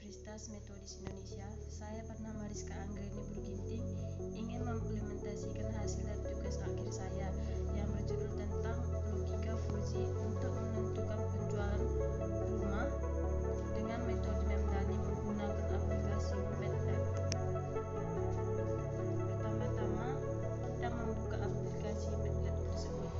Universitas Metodis Indonesia. Saya bernama Rizka Anggreni Burginting, ingin mengimplementasikan hasil dari tugas akhir saya yang berjudul tentang logika fuzzy untuk menentukan penjualan rumah dengan metode Memdani menggunakan aplikasi MedApp. Pertama-tama, kita membuka aplikasi MedApp tersebut.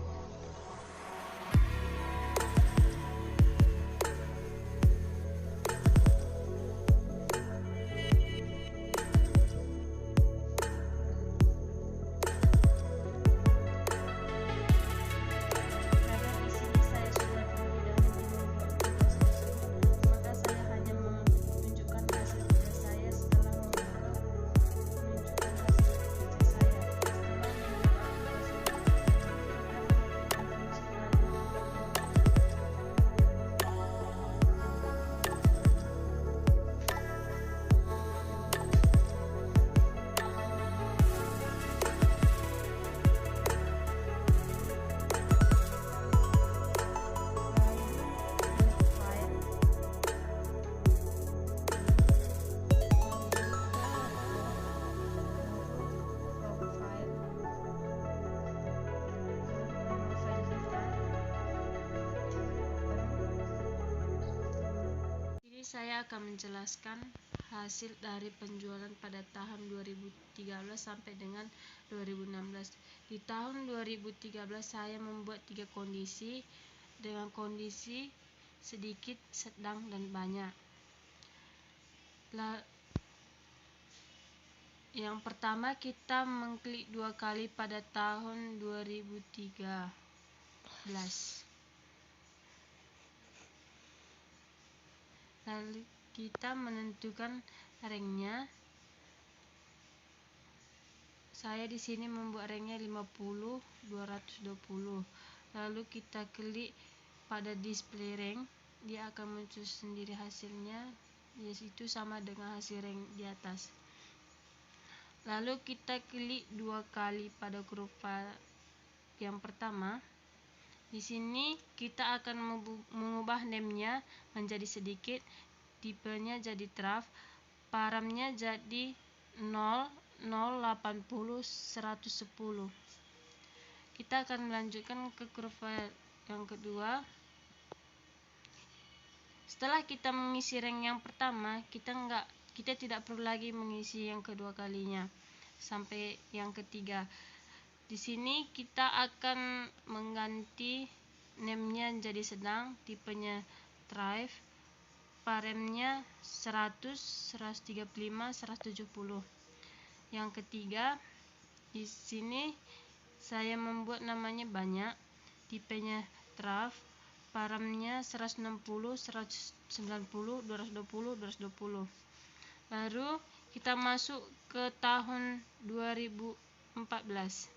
Saya akan menjelaskan hasil dari penjualan pada tahun 2013 sampai dengan 2016. Di tahun 2013 saya membuat 3 kondisi dengan kondisi sedikit, sedang, dan banyak. Yang pertama, kita mengklik 2 kali pada tahun 2013. Lalu kita menentukan ranknya. Saya di sini membuat ranknya 50, 220. Lalu kita klik pada display rank, dia akan muncul sendiri hasilnya, yaitu sama dengan hasil rank di atas. Lalu kita klik 2 kali pada kurva yang pertama. Di sini kita akan mengubah name-nya menjadi sedikit, tipenya jadi draft, paramnya jadi 0, 0, 80, 110. Kita akan melanjutkan ke kurva yang kedua. Setelah kita mengisi rank yang pertama, kita tidak perlu lagi mengisi yang kedua kalinya sampai yang ketiga. Di sini kita akan mengganti name-nya jadi sedang, tipenya drive, paremnya 100, 135, 170. Yang ketiga, di sini saya membuat namanya banyak, tipenya draft, paremnya 160, 190, 220, 220. Baru kita masuk ke tahun 2014.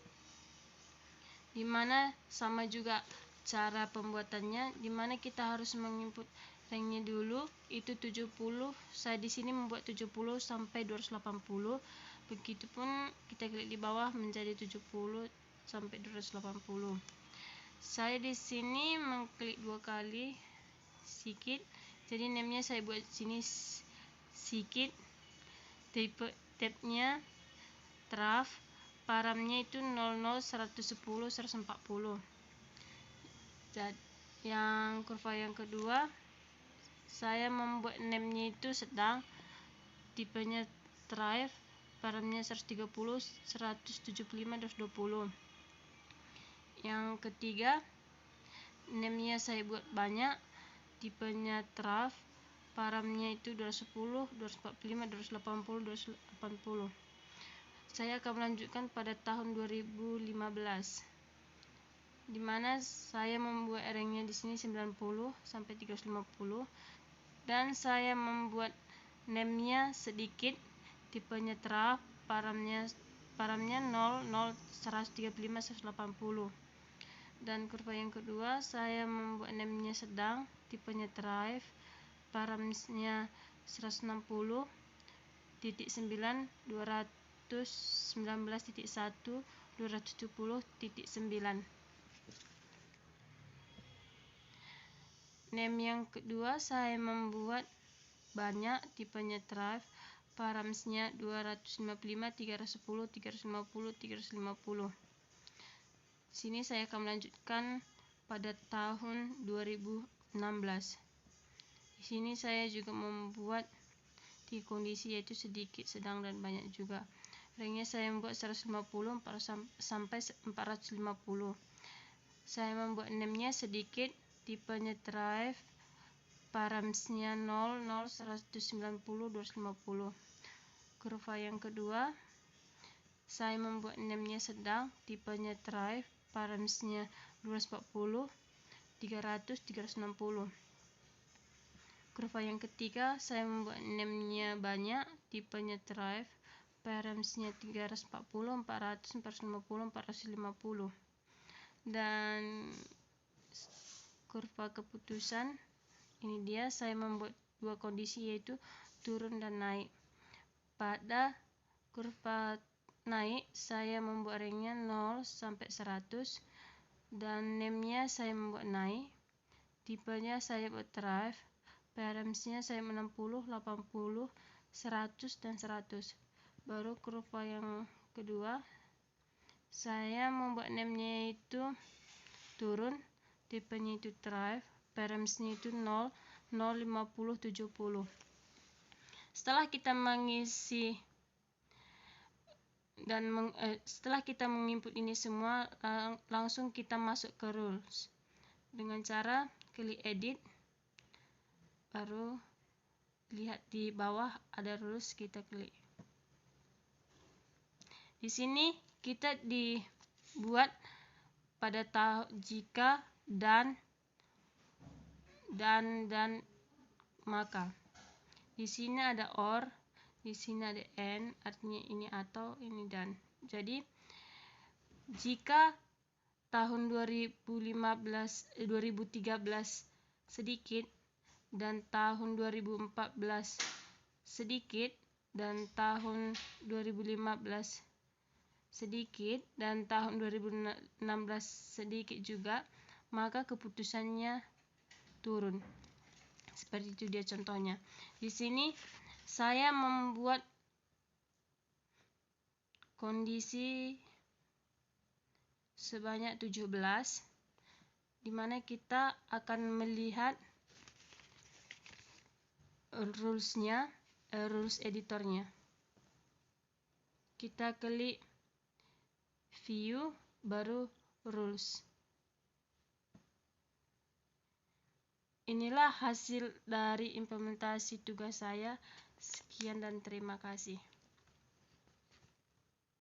Di mana sama juga cara pembuatannya, di mana kita harus menginput ranknya dulu, itu 70. Saya di sini membuat 70 sampai 280. Begitupun kita klik di bawah menjadi 70 sampai 280. Saya di sini mengklik 2 kali sikit. Jadi name-nya saya buat sini sikit. Tab-nya draft, paramnya itu 00, 110, 140. Yang kurva yang kedua, saya membuat name-nya itu sedang, tipenya drive, paramnya 130, 175, 220. Yang ketiga, name-nya saya buat banyak, tipenya draft, paramnya itu 210, 245, 280, 280. Saya akan melanjutkan pada tahun 2015, di mana saya membuat ranknya di sini 90 sampai 350, dan saya membuat name-nya sedikit, tipenya draft, paramnya 0, 0, 135, 180. Dan kurva yang kedua, saya membuat name-nya sedang, tipenya drive, paramnya 160, titik 9, 219.1, 270.9. Name yang kedua saya membuat banyak, tipenya Thrive, params-nya 255, 310, 350, 350. Sini saya akan melanjutkan pada tahun 2016. Di sini saya juga membuat 3 kondisi, yaitu sedikit, sedang, dan banyak juga. Ranknya saya membuat 150 sampai 450. Saya membuat name-nya sedikit, tipenya Thrive, params-nya 0, 0, 190, 250. Kurva yang kedua, saya membuat name-nya sedang, tipenya Thrive, params-nya 240, 300, 360. Kurva yang ketiga, saya membuat name-nya banyak, tipenya Thrive, params-nya 340, 400, 450, 450. Dan kurva keputusan, ini dia, saya membuat 2 kondisi, yaitu turun dan naik. Pada kurva naik, saya membuat ranknya 0 sampai 100, dan name-nya saya membuat naik, tipenya saya buat Thrive, params-nya saya 60, 80, 100, dan 100. Baru kurva yang kedua, saya membuat name-nya itu turun, tipenya itu Thrive, params-nya itu 0, 0, 50, 70. Setelah kita mengisi dan setelah kita menginput ini semua, langsung kita masuk ke rules dengan cara klik edit, baru lihat di bawah ada rules, kita klik. Di sini kita dibuat pada jika dan maka. Di sini ada or, di sini ada and, artinya ini atau, ini dan. Jadi jika tahun 2013 sedikit dan tahun 2014 sedikit dan tahun 2015 sedikit dan tahun 2016 sedikit juga, maka keputusannya turun. Seperti itu dia contohnya. Di sini saya membuat kondisi sebanyak 17, di mana kita akan melihat rules-nya, rules editornya. Kita klik view, baru rules. Inilah hasil dari implementasi tugas saya. Sekian dan terima kasih.